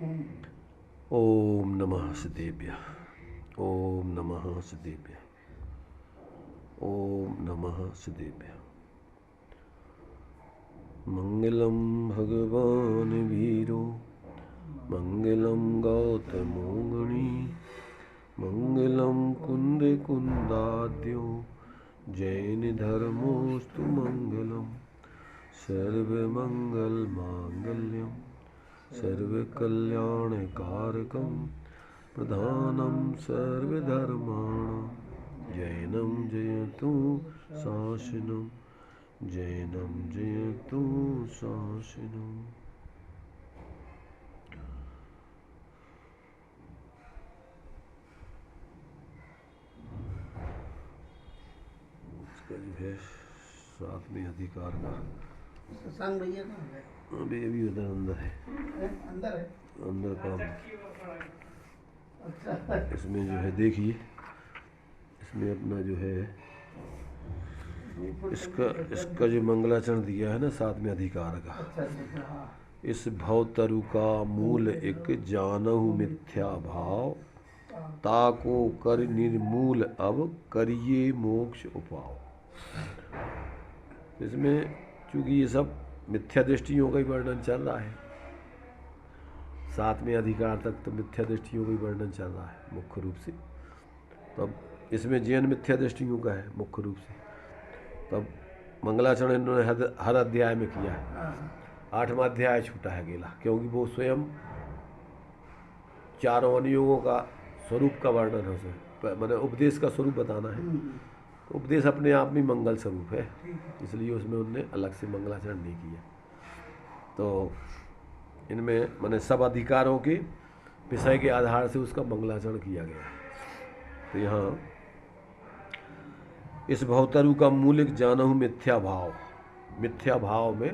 ओम नमः सिद्धेभ्यः। ओम नमः सिद्धेभ्यः। ओम नमः सिद्धेभ्यः। मंगलम भगवान वीरो मंगलम गौतमो मुनि मंगलम कुंद कुंदाद्यो जैन धर्मोस्तु मंगलम सर्वमंगल मांगल्यम सर्वकल्याणकारकं प्रधानं सर्वधर्माणां जैनं जयतु शासनं जैनं जयतु शासनं। इसका जो है सातवें अधिकार का संग भैया कहाँ है? अभी उधर अंदर है, अंदर है, अंदर काम। अच्छा इसमें जो है देखिए, इसमें अपना जो है इसका जो मंगलाचरण दिया है ना सातवें अधिकार का, इस भवतरु का मूल एक जानहु मिथ्या भाव ताको कर निर्मूल अब करिए मोक्ष उपाव। इसमें चूंकि ये सब मिथ्या दृष्टियों का ही वर्णन चल रहा है, सातवें अधिकार तक तो मिथ्या दृष्टियों का ही वर्णन चल रहा है मुख्य रूप से। तब इसमें जैन मिथ्या दृष्टियों का है मुख्य रूप से। तब मंगलाचरण इन्होंने हर अध्याय में किया है, 8वां अध्याय छूटा है अकेला, क्योंकि वो स्वयं चारों अनुयोगों का स्वरूप का वर्णन है, उसमें मैंने उपदेश का स्वरूप बताना है। उपदेश अपने आप में मंगल स्वरूप है, इसलिए उसमें उनने अलग से मंगलाचरण नहीं किया। तो इनमें मैंने सब अधिकारों के विषय के आधार से उसका मंगलाचरण किया गया। तो यहाँ इस भवतरु का मूलिक जानहु मिथ्या भाव, मिथ्या भाव में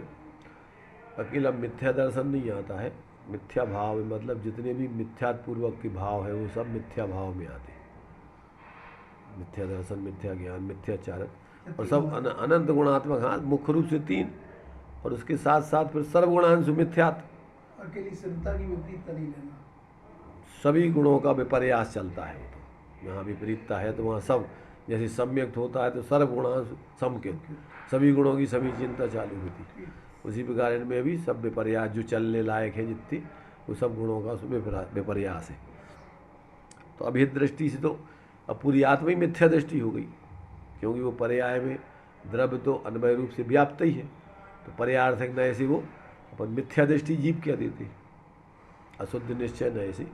अकेला मिथ्या दर्शन नहीं आता है। मिथ्या भाव में मतलब जितने भी मिथ्यापूर्वक के भाव है वो सब मिथ्या भाव में आते हैं। मिथ्या दर्शन, मिथ्या ज्ञान, मिथ्याचारण और सब अनंत गुणात्मक। हाँ, मुख्य रूप से 3 और उसके साथ साथ फिर सर्वगुणांशु मिथ्यात्। अकेली सिद्धता की विपरीतता नहीं लेना, सभी गुणों का विपर्यास चलता है। तो यहाँ विपरीतता है तो वहाँ सब, जैसे सम्यक्त होता है तो सर्वगुणांश समकित, सभी गुणों की सभी चिंता चालू होती। उसी प्रकार इनमें भी सब विपर्यास जो चलने लायक है जितनी, वो सब गुणों का विपर्यास है। तो अभेद दृष्टि से तो अब पूरी आत्मा ही मिथ्या दृष्टि हो गई, क्योंकि वो पर्याय में द्रव्य तो अन्वय रूप से व्याप्त ही है। तो पर्यार्थक नए से वो अपन मिथ्या दृष्टि जीव क्या देते, अशुद्ध निश्चय नए से।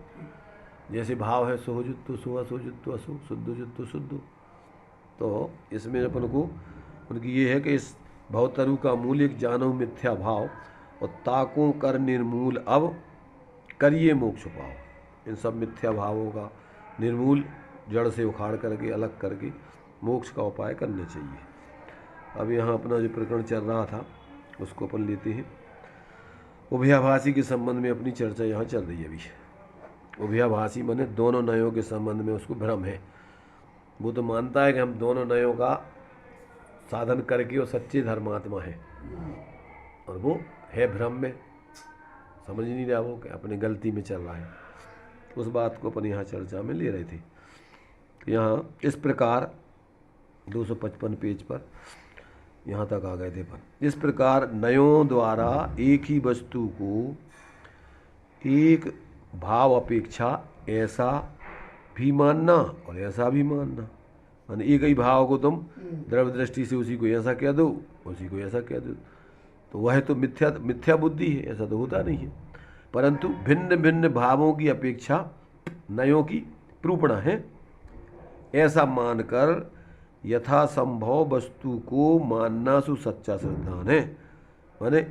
जैसे भाव है सोहजुत्तु सो असोजुत्तु असो, शुद्धजुत्तु शुद्ध। तो इसमें अपन को उनकी ये है कि इस भवतरु का मूल एक जानो मिथ्या भाव और ताकों कर निर्मूल अब करिए मोक्ष पाओ। इन सब मिथ्या भावों का निर्मूल जड़ से उखाड़ करके अलग करके मोक्ष का उपाय करने चाहिए। अब यहाँ अपना जो प्रकरण चल रहा था उसको अपन लेते हैं। उभयाभासी के संबंध में अपनी चर्चा यहाँ चल रही है अभी। उभयाभासी माने दोनों नयों के संबंध में उसको भ्रम है। वो तो मानता है कि हम दोनों नयों का साधन करके वो सच्चे धर्मात्मा है, और वो है भ्रम में, समझ नहीं रहा वो कि अपने गलती में चल रहा है। उस बात को अपन यहाँ चर्चा में ले रहे थे। यहाँ इस प्रकार 255 पेज पर यहाँ तक आ गए थे अपन। इस प्रकार नयों द्वारा एक ही वस्तु को एक भाव अपेक्षा ऐसा भी मानना और ऐसा भी मानना, माने एक ही भाव को तुम द्रव्य दृष्टि से उसी को ऐसा कह दो, उसी को ऐसा कह दो, तो वह तो मिथ्या बुद्धि है, ऐसा तो होता नहीं है। परंतु भिन्न भिन्न भावों की अपेक्षा नयों की प्रूपणा है, ऐसा मानकर यथासंभव वस्तु को मानना सु सच्चा श्रद्धान है। माने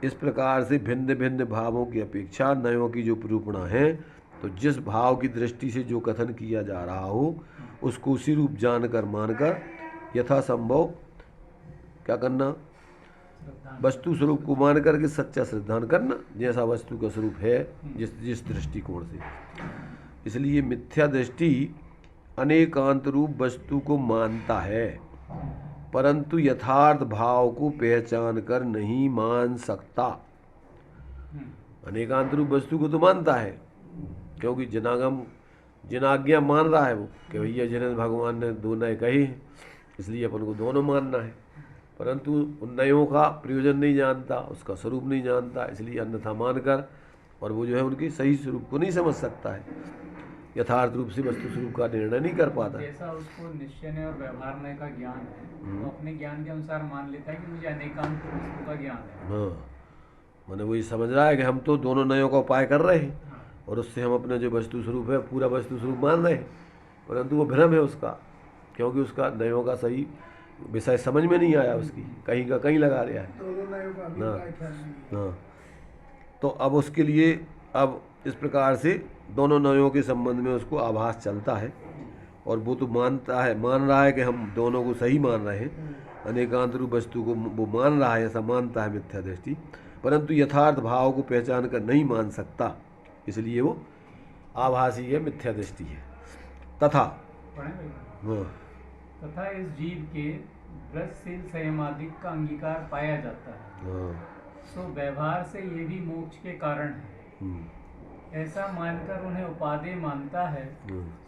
इस प्रकार से भिन्न भिन्न भावों की अपेक्षा नयों की जो प्रूपणा है, तो जिस भाव की दृष्टि से जो कथन किया जा रहा हो उसको उसी रूप जानकर मानकर यथासंभव क्या करना, वस्तु स्वरूप को मान करके सच्चा श्रद्धान करना, जैसा वस्तु का स्वरूप है जिस दृष्टिकोण से। इसलिए मिथ्या दृष्टि अनेकांत रूप वस्तु को मानता है, परंतु यथार्थ भाव को पहचान कर नहीं मान सकता। अनेकांत रूप वस्तु को तो मानता है, क्योंकि जिनाज्ञा मान रहा है वो कि भैया जिन्हें भगवान ने दो नए कहे हैं, इसलिए अपन को दोनों मानना है। परंतु उन नयों का प्रयोजन नहीं जानता, उसका स्वरूप नहीं जानता, इसलिए अन्यथा मानकर और वो जो है उनके सही स्वरूप को नहीं समझ सकता है, यथार्थ रूप से वस्तु स्वरूप का निर्णय नहीं कर पाता। जैसा उसको निश्चय और व्यवहार का ज्ञान है, तो अपने ज्ञान के अनुसार मान लेता है कि मुझे अनेकांत वस्तु का ज्ञान है। हाँ, मैंने वही समझ रहा है कि हम तो दोनों नयों का उपाय कर रहे हैं हाँ। और उससे हम अपने जो वस्तु स्वरूप है पूरा वस्तु स्वरूप मान रहे हैं, परंतु वो भ्रम है उसका, क्योंकि उसका नयों का सही विषय समझ में नहीं आया, उसकी कहीं का कहीं लगा रहा है। दोनों नयों का अभिप्राय ख्याल नहीं है। हाँ, तो अब उसके लिए अब इस प्रकार से दोनों नयों के संबंध में उसको आभास चलता है और वो तो मान रहा है कि हम दोनों को सही मान रहे हैं, अनेकांत रूप वस्तु को वो मान रहा है, ऐसा मानता है मिथ्या दृष्टि, परंतु यथार्थ भाव को पहचान कर नहीं मान सकता, इसलिए वो आभासी है, मिथ्या दृष्टि है। तथा पढ़ें भाई? हाँ, तथा इस जीव के व्रतशील संयमादिक का अंगीकार पाया जाता है, हाँ, सो व्यवहार से ये भी मोक्ष के कारण है, ऐसा मानकर उन्हें उपादेय मानता है।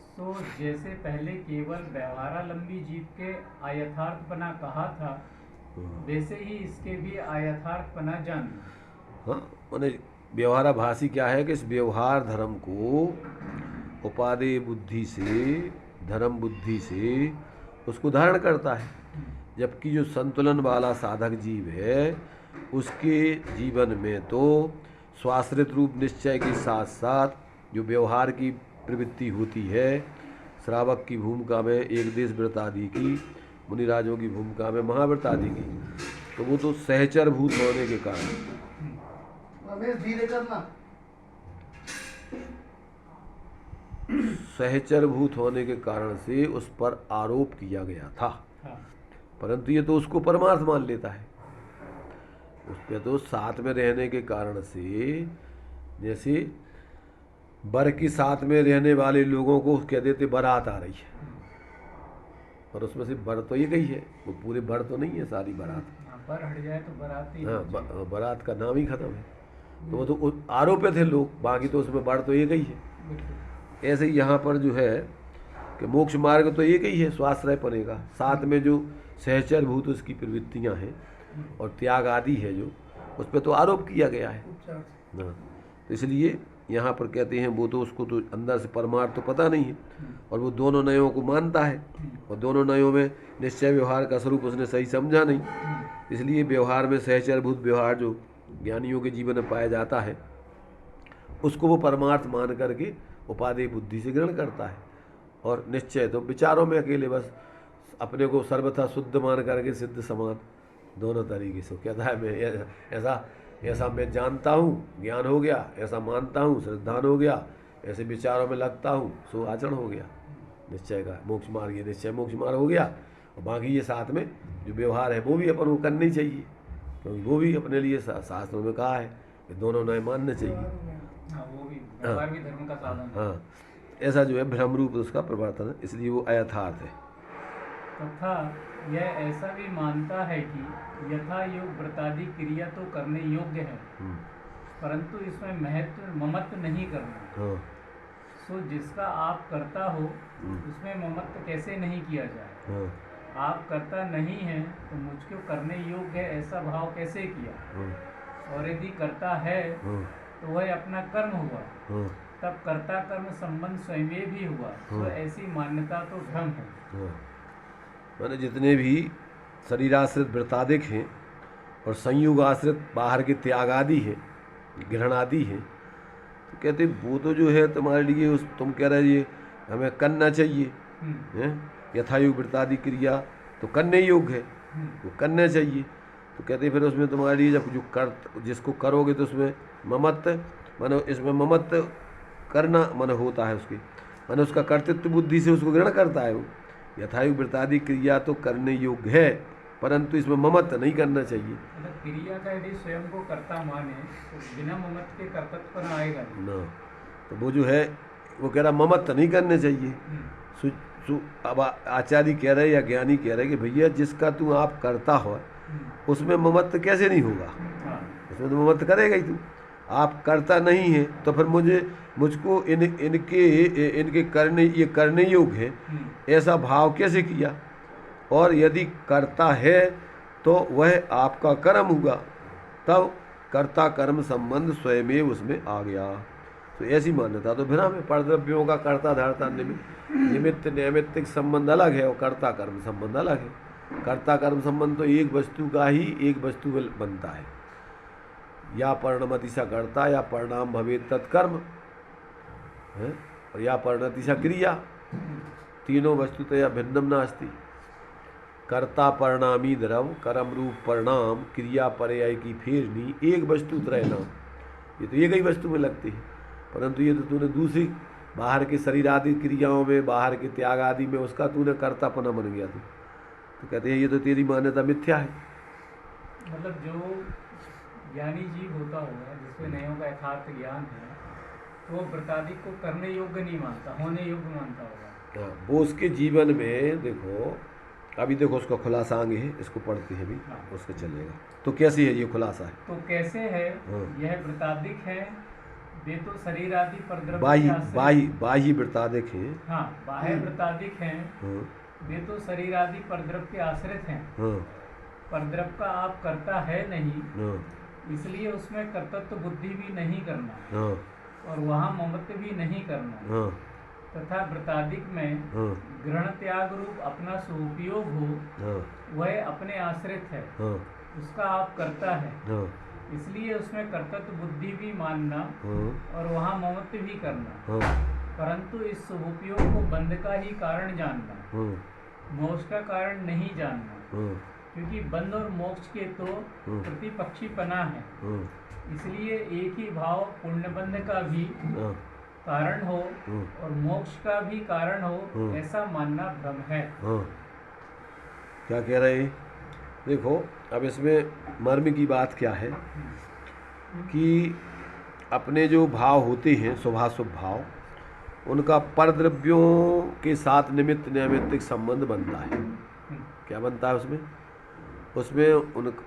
सो जैसे पहले केवल व्यवहारालंबी जीव के अयथार्थपना कहा था, वैसे ही इसके भी अयथार्थपना जान। हाँ, मैंने व्यवहाराभासी क्या है कि इस व्यवहार धर्म को उपादेय बुद्धि से, धर्म बुद्धि से उसको धारण करता है, जबकि जो संतुलन वाला साधक जीव है उसके जीवन में तो स्वाश्रित रूप निश्चय के साथ साथ जो व्यवहार की प्रवृत्ति होती है, श्रावक की भूमिका में एक देश व्रत आदि की, मुनिराजों की भूमिका में महाव्रत आदि की, तो वो तो सहचर भूत होने के कारण, रमेश धीरे करना। सहचर भूत होने के कारण से उस पर आरोप किया गया था, परंतु ये तो उसको परमार्थ मान लेता है। उस पर तो साथ में रहने के कारण से, जैसे बर के साथ में रहने वाले लोगों को कह देते बारात आ रही है, और उसमें से बर तो ये गई है, वो पूरे बर तो नहीं है, सारी बारात। बर हट जाए तो बारात ही हाँ, बारात का नाम ही खत्म है, तो वो तो आरोपित है लोग, बाकी तो उसमें बर तो ये गई है। ऐसे ही यहाँ पर जो है कि मोक्ष मार्ग तो एक ही है, स्वाश्रय पने का, साथ में जो सहचर भूत उसकी प्रवृत्तियाँ हैं और त्याग आदि है जो, उस पर तो आरोप किया गया है ना, तो इसलिए यहाँ पर कहते हैं वो तो उसको तो अंदर से परमार्थ तो पता नहीं है, और वो दोनों नयों को मानता है, और दोनों नयों में निश्चय व्यवहार का स्वरूप उसने सही समझा नहीं, इसलिए व्यवहार में सहचर भूत व्यवहार जो ज्ञानियों के जीवन में पाया जाता है उसको वो परमार्थ मान करके उपादेय बुद्धि से ग्रहण करता है, और निश्चय तो विचारों में अकेले बस अपने को सर्वथा शुद्ध मान करके सिद्ध समान दोनों तरीके से कहता है, मैं ऐसा मैं जानता हूँ, ज्ञान हो गया, ऐसा मानता हूँ, श्रद्धान हो गया, ऐसे विचारों में लगता हूँ, सो आचरण हो गया निश्चय का, मोक्ष मार्ग, ये निश्चय मोक्ष मार्ग हो गया। और बाकी ये साथ में जो व्यवहार है वो भी अपन को करनी चाहिए, क्योंकि वो भी अपने लिए शास्त्रों में कहा है कि दोनों नए मानने चाहिए। वो भी व्यवहार भी धर्म का साधन है। हाँ, ऐसा जो है भ्रम रूप उसका प्रवर्तन है, इसलिए वो अयथार्थ है। तथा यह ऐसा भी मानता है कि यथा योग व्रतादि क्रिया तो करने योग्य है, परंतु इसमें महत्व ममत्व नहीं करना। हाँ, सो जिसका आप करता हो उसमें ममत्व कैसे नहीं किया जाए। हाँ, आप करता नहीं है तो मुझको करने योग्य है ऐसा भाव कैसे किया, हाँ, और यदि करता है हाँ, तो वह अपना कर्म हुआ, हाँ, तब कर्ता कर्म संबंध स्वयं भी हुआ। तो ऐसी मान्यता तो भ्रम है। हाँ। मैंने जितने भी शरीराश्रित व्रतादिक हैं और संयोग आश्रित बाहर के त्याग आदि हैं, ग्रहण आदि हैं, तो कहते वो तो जो है तुम्हारे लिए उस तुम कह रहे ये हमें करना चाहिए, हैं यथायोग व्रतादि क्रिया तो करने योग्य है, वो करना चाहिए। तो कहते फिर उसमें तुम्हारे लिए जब जो जिसको करोगे तो उसमें ममत्व मानो, इसमें ममत्व करना मन होता है उसके, मानो उसका कर्तृत्व बुद्धि से उसको ग्रहण करता है वो। यथायोग व्रतादि क्रिया तो करने योग्य है, परंतु इसमें ममत्व नहीं करना चाहिए। मतलब क्रिया का यदि स्वयं को कर्ता माने तो बिना ममत्व के कर्तव्य पर आएगा ना, तो वो जो है वो कह रहा ममत्व नहीं करने चाहिए। अब आचार्य कह रहे या ज्ञानी कह रहे कि भैया जिसका तू आप करता हो उसमें ममत्व कैसे नहीं होगा, उसमें तो ममत्व करेगा ही तू। आप करता नहीं है तो फिर मुझको इनके करने योग्य है ऐसा भाव कैसे किया। और यदि करता है तो वह आपका कर्म हुआ, तब कर्ता कर्म संबंध स्वयं उसमें आ गया। तो ऐसी मान्यता तो फिर हमें परद्रव्यों का कर्ता धर्ता निमित्त नैमित्तिक संबंध अलग है और कर्ता कर्म संबंध अलग है। कर्ता कर्म संबंध तो एक वस्तु का ही एक वस्तु बनता है, या परिणमति सा कर्ता या परिणाम भवे तत्कर्म है, और या परिणति सा क्रिया, तीनों वस्तुतया भिन्नम नास्ति। कर्ता परिणामी द्रव कर्म रूप परिणाम क्रिया पर्याय की फेरनी एक वस्तु त्रय नाम, ये तो एक ही वस्तु में लगती है। परंतु ये तो तूने दूसरी बाहर के शरीर आदि क्रियाओं में, बाहर के त्याग आदि में उसका तूने कर्तापना बन गया तू। तो कहते हैं ये तो तेरी मान्यता मिथ्या है। मतलब जो ज्ञानी जीव होता होगा जिसमें नयों का यथार्थ ज्ञान है, तो वो व्रतादिक को करने योग्य नहीं मानता, होने योग्य मानता होगा। हाँ, वो उसके जीवन में देखो, अभी देखो उसका खुलासा आगे है, इसको पढ़ते हैं अभी, उसका चलेगा। तो कैसी है ये खुलासा है? तो कैसे है हाँ। यह व्रतादिक है, वे तो शरीर आदि परद्रव्य बाह्य के आश्रित- बाह्य बाह्य वृत्तादिक है। हाँ, बाह्य व्रतादिक हैं, हाँ, वे तो शरीर आदि परद्रव्य के आश्रित हैं। हाँ, परद्रव्य का आप करता है नहीं, हाँ, इसलिए उसमें कर्तृत्व बुद्धि भी नहीं करना हाँ, और वहाँ ममत्व भी नहीं करना, हाँ, तथा व्रतादिक में हाँ, ग्रहण त्याग रूप अपना सुपयोग हो, हाँ, वह अपने आश्रित है, हाँ, उसका आप करता है, हाँ, इसलिए उसमें कर्तृत्व बुद्धि भी मानना हाँ, और वहाँ ममत्व भी करना। हाँ, परंतु इस शुभोपयोग को बंध का ही कारण जानना, हाँ, मोक्ष का कारण नहीं जानना, हाँ, क्योंकि बंध और मोक्ष के तो प्रतिपक्षीपना है। हाँ, इसलिए एक ही भाव पुण्यबंध का भी हाँ, कारण हो हाँ, और मोक्ष का भी कारण हो, ऐसा मानना भ्रम है। हाँ। क्या कह रहे हैं? देखो अब इसमें मर्म की बात क्या है कि अपने जो भाव होते हैं शुभाशुभ भाव, उनका परद्रव्यों के साथ निमित्त नैमित्तिक संबंध बनता है। क्या बनता है उसमें?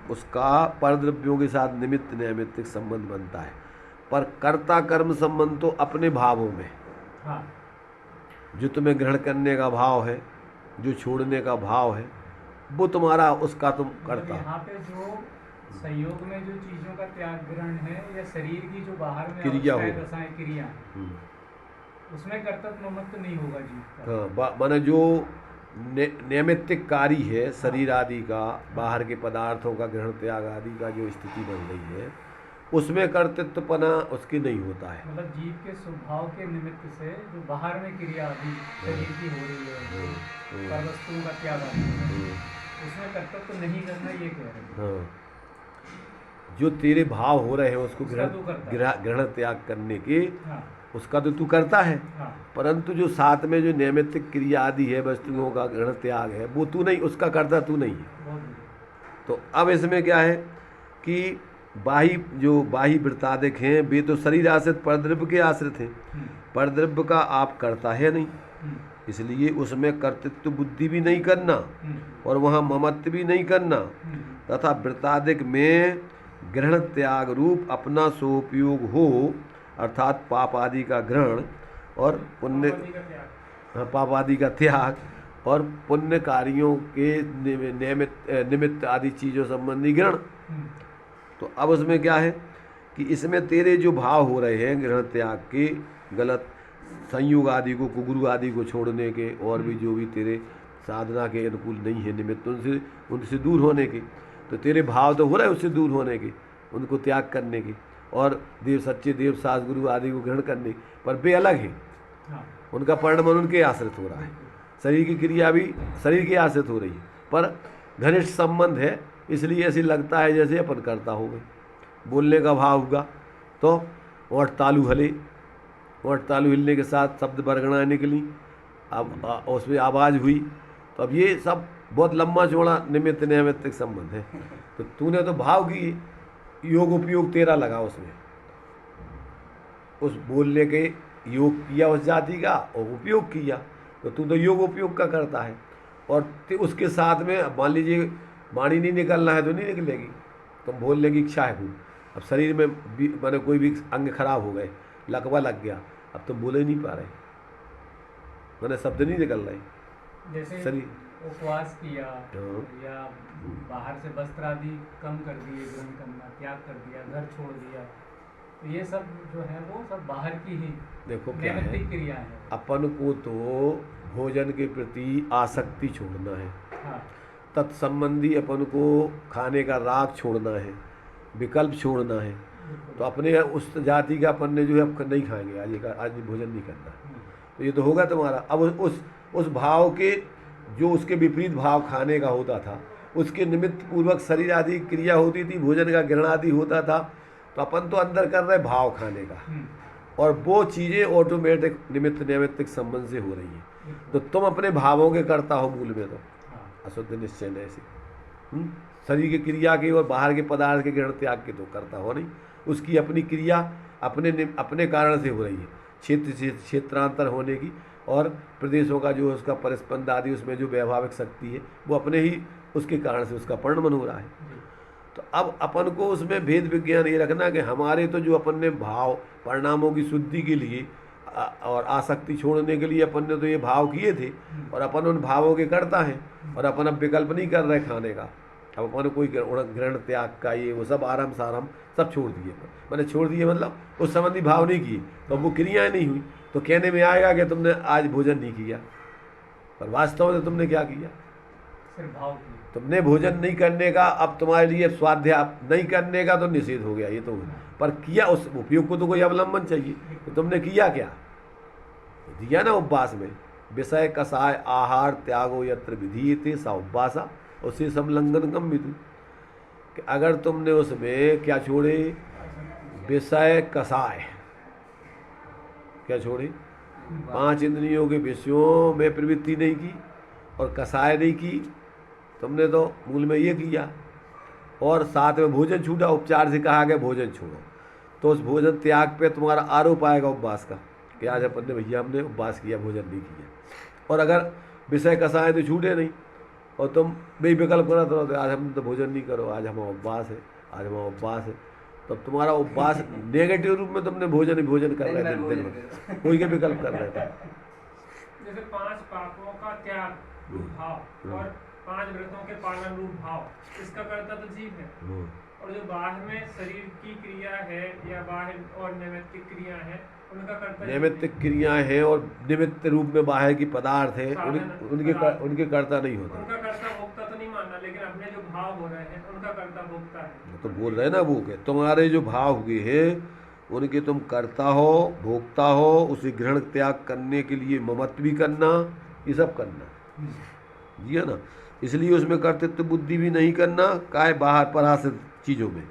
उसका परद्रव्यों के साथ निमित्त नैमित्तिक संबंध बनता है, पर कर्ता कर्म संबंध तो अपने भावों में। हाँ, जो तुम्हें ग्रहण करने का भाव है, जो छोड़ने का भाव है, वो तुम्हारा उसका तुम करता। यहाँ पे जो संयोग में जो चीजों का त्याग ग्रहण है, या शरीर की जो बाहर में क्रिया अवस्थाएं, हो। दशाएं, क्रिया हैं, उसमें कर्तव्य ममत्व नहीं होगा जीव का। हाँ, माने जो नैमित्तिक कार्य है शरीर आदि का, बाहर के पदार्थों का ग्रहण त्याग आदि का जो स्थिति बन रही है, उसमें कर्तृत्वपना उसकी नहीं होता है। मतलब जीव के स्वभाव के निमित्त से जो बाहर में क्रिया आदि शरीर की हो रही है, पर वस्तुओं का त्याग आदि है, उसमें कर्तव्य तो नहीं करना, ये कह रहे हैं। हाँ, जो तेरे भाव हो रहे हैं उसको उसका तू करता है। ग्रहण त्याग करने के, हाँ, उसका तो तू करता है। हाँ, परंतु जो साथ में जो नैमित्तिक क्रिया आदि है, वस्तुओं का ग्रहण त्याग है, वो तू नहीं, उसका करता तू नहीं है। बहुत बढ़िया। तो अब इसमें क्या है कि बाह्य वृत्तादिक हैं, वे तो शरीर आश्रित परद्रव्य के आश्रित हैं। परद्रव्य का आप करता है नहीं, इसलिए उसमें कर्तृत्व बुद्धि भी नहीं करना और वहाँ ममत्व भी नहीं करना, तथा वृत्तादिक में ग्रहण त्याग रूप अपना सोपयोग हो, अर्थात पाप आदि का ग्रहण और पुण्य, हाँ, पाप आदि का त्याग और पुण्य कार्यों के निमित्त आदि चीज़ों संबंधी ग्रहण। तो अब उसमें क्या है कि इसमें तेरे जो भाव हो रहे हैं ग्रहण त्याग के, गलत संयोग आदि को, कुगुरु आदि को छोड़ने के, और भी जो भी तेरे साधना के अनुकूल नहीं है निमित्त, उनसे दूर होने के, तो तेरे भाव तो हो रहे हैं उससे दूर होने के, उनको त्याग करने के, और सच्चे देव सास गुरु आदि को ग्रहण करने के, पर वे अलग है। हाँ, उनका परिणाम उनके आश्रित हो रहा है, शरीर की क्रिया भी शरीर के आश्रित हो रही है, पर घनिष्ठ संबंध है, इसलिए ऐसे लगता है जैसे अपन करता होगा। बोलने का भाव होगा तो ओठ तालू हिले, ओठ तालू हिलने के साथ शब्द बरगड़ाएँ निकली, अब उसमें आवाज़ हुई, तो अब ये सब बहुत लंबा चौड़ा निमित्त नैमित्तिक संबंध है। तो तूने तो भाव की योग उपयोग तेरा लगा उसमें, उस बोलने के योग किया उस जाति का और उपयोग किया, तो तू तो योग उपयोग का करता है। और उसके साथ में मान लीजिए वाणी नहीं निकलना है तो नहीं निकलेगी, तुम बोलने की इच्छा है खूब, अब शरीर में माने कोई भी अंग खराब हो गए, लकवा लग गया, अब तुम बोले ही नहीं पा रहे, मैंने शब्द नहीं निकल रहे जैसे शरीर। उपवास किया हाँ। या बाहर से वस्त्र आदि कम कर दिए, ग्रहण करना त्याग कर दिया, घर छोड़ दिया, तो ये सब जो है वो सब बाहर की ही देखो क्या है, नैमित्तिक क्रिया है। अपन को तो भोजन के प्रति आसक्ति छोड़ना है, हाँ तत्संबंधी अपन को खाने का राग छोड़ना है, विकल्प छोड़ना है। तो अपने उस जाति का अपन ने जो है अब नहीं खाएंगे, आज भोजन नहीं करना, तो ये तो होगा तुम्हारा। अब उस भाव के जो उसके विपरीत भाव खाने का होता था, उसके निमित्त पूर्वक शरीर आदि क्रिया होती थी, भोजन का ग्रहण आदि होता था, तो अपन तो अंदर कर रहे भाव खाने का, और वो चीज़ें ऑटोमेटिक निमित्त नैमित्तिक संबंध से हो रही हैं। तो तुम अपने भावों के करता हो मूल में, तो अशुद्ध निश्चय न ऐसे शरीर की क्रिया के और बाहर के पदार्थ के ग्रहण त्याग के तो करता हो नहीं, उसकी अपनी क्रिया अपने कारण से हो रही है, क्षेत्र से क्षेत्रांतर होने की, और प्रदेशों का जो उसका परिस्पंद आदि उसमें जो वैभाविक शक्ति है वो अपने ही उसके कारण से उसका परिणमन हो रहा है। तो अब अपन को उसमें भेद विज्ञान ये रखना कि हमारे तो जो अपन ने भाव परिणामों की शुद्धि के लिए और आसक्ति छोड़ने के लिए अपन ने तो ये भाव किए थे, और अपन उन भावों के करता है, और अपन अब विकल्प नहीं कर रहे खाने का। अब अपन कोई ग्रहण त्याग का ये वो सब आराम साराम सब छोड़ दिए, मैंने छोड़ दिए मतलब उस संबंधी भाव नहीं किए, तो वो क्रियाएं नहीं हुई, तो कहने में आएगा कि तुमने आज भोजन नहीं किया, पर वास्तव में तुमने क्या किया, सिर्फ भाव की। तुमने भोजन नहीं करने का, अब तुम्हारे लिए स्वाध्याय नहीं करने का तो निषेध हो गया, ये तो, पर किया उस उपयोग को तो कोई अवलंबन चाहिए, तो तुमने किया क्या, दिया ना उपवास में, विषय कसाय आहार त्यागो यत्र विधीयते सा उपवासा उसे समलंघन कम विदु, कि अगर तुमने उसमें क्या छोड़े, विषय कसाय क्या छोड़े, 5 इंद्रियों के विषयों में प्रवृत्ति नहीं की और कसाय नहीं की, तुमने तो मूल में ये किया, और साथ में भोजन छूटा, उपचार से कहा गया भोजन छोड़ो, तो उस भोजन त्याग पे तुम्हारा आरोप आएगा उपवास का कि आज अपन ने भैया हमने उपवास किया, भोजन नहीं किया। और अगर विषय कसाय तो छूटे नहीं और तुम बेविकल्प करत रहो तो आज हम तो भोजन नहीं करो, आज हमारा उपवास है, आज हमारा उपवास है, तब तुम्हारा उपवास नेगेटिव रूप में तुमने भोजन कर रहे थे, दिन में कोई के विकल्प कर रहे थे। जैसे 5 पापों का त्याग रूप भाव और 5 व्रतों के पालन रूप भाव, इसका कर्ता तो जीव है, और जो बाहर में शरीर की क्रिया है या बाहर और नैमित्तिक क्रिया है उनका कर्ता, नैमित्तिक क्रियाएं हैं और निमित्त रूप में बाहर की पदार्थ है, उनके कर्ता नहीं होता, उनका कर्ता भोक्ता तो नहीं मानना, लेकिन अपने जो भाव हो रहे हैं उनका कर्ता भोक्ता है। तो बोल रहे हैं ना वो के तुम्हारे जो भाव हुए हैं उनके तुम कर्ता हो, भोक्ता हो, उसे ग्रहण त्याग करने के लिए ममत्व भी करना, ये सब करना, जी है ना। इसलिए उसमें कर्तृत्व बुद्धि भी नहीं करना, काय बाहर पराश्रित चीज़ों में,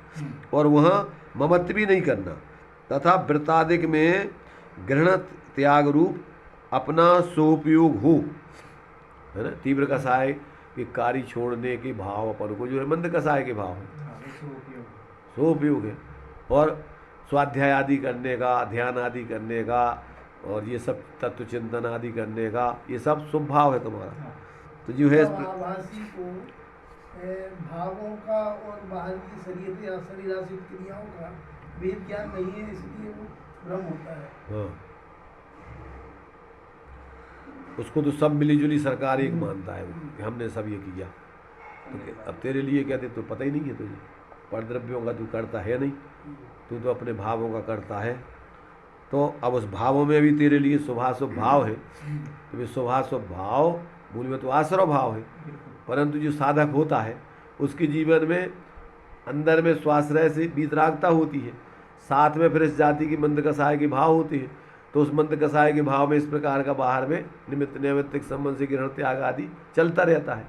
और वहाँ ममत्व भी नहीं करना, तथा वृत्तादिक में ग्रहण त्याग रूप अपना सोपयोग हो, है ना। तीव्र कसाय के कार्य छोड़ने के भाव अपन को जो है मंद कसाय के भाव है, सोपयोग है, और स्वाध्याय आदि करने का, ध्यान आदि करने का, और ये सब तत्व चिंतन आदि करने का, ये सब शुभ भाव है तुम्हारा। तो जो है आभासी को भावों का और बाहर की शरीर या शरीराश्रित क्रियाओं का वेद ज्ञान नहीं है, इसलिए वो भ्रम होता है। हाँ, उसको तो सब मिलीजुली सरकार एक मानता है कि हमने सब ये किया, तो अब तेरे लिए कहते तो पता ही नहीं है तुझे, परद्रव्यों का तू करता है नहीं, तू तो अपने भावों का करता है। तो अब उस भावों में भी तेरे लिए शुभाशुभ भाव है, तो वे शुभाशुभ भाव मूल में तो आश्रव भाव है, परंतु जो साधक होता है उसके जीवन में अंदर में स्वाश्रय से वीतरागता होती है, साथ में फिर इस जाति की मंद कसाय के भाव होते हैं, तो उस मंद कसाय के भाव में इस प्रकार का बाहर में निमित्त नैमित्तिक संबंध से ग्रहण त्याग आदि चलता रहता है।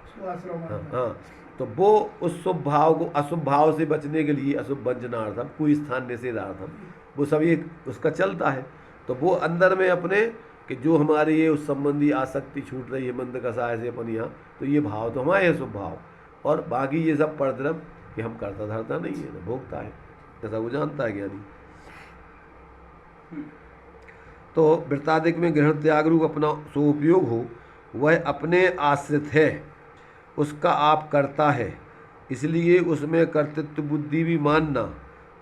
हाँ, तो वो उस शुभ भाव को अशुभ भाव से बचने के लिए, अशुभ वंचनार्थम, कोई स्थान निषेधार्थम, वो सब एक उसका चलता है। तो वो अंदर में अपने कि जो हमारी ये उस संबंधी आसक्ति छूट रही है मंद कसाय से अपन यहाँ, तो ये भाव तो हमारे हैं शुभ भाव, और बाकी ये सब परद्रव्य कि हम करता धरता नहीं है, ना भोगता है, ऐसा वो जानता है ज्ञानी। तो वृत्तादिक में ग्रहण त्याग रूप अपना सोपयोग हो, वह अपने आश्रित है, उसका आप करता है, इसलिए उसमें कर्तृत्व बुद्धि भी मानना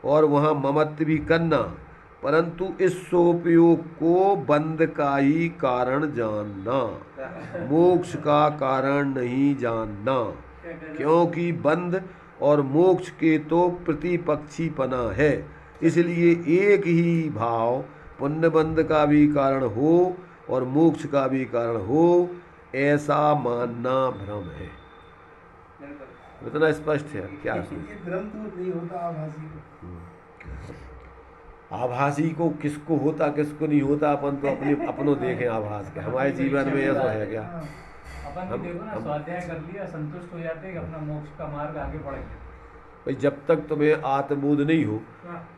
और वहाँ ममत्व भी करना, परंतु इस सोपयोग को बंध का ही कारण जानना, मोक्ष का कारण नहीं जानना, क्योंकि बंध और मोक्ष के तो प्रतिपक्षीपना है। इसलिए एक ही भाव पुण्य बंध का भी कारण हो और मोक्ष का भी कारण हो, ऐसा मानना भ्रम है। इतना स्पष्ट है क्या? ये भ्रम दूर नहीं होता आभासी को। आभासी को किसको होता किसको नहीं होता, अपन तो अपनो देखें आभास के। हमारे जीवन में ऐसा है क्या? हाँ, अपन भी देखो ना, स्वाध्याय कर लिया, संतुष्ट हो जाते हैं कि अपना मोक्ष का मार्ग आगे बढ़ गया। भाई जब तक तुम्हें आत्मबोध नहीं हो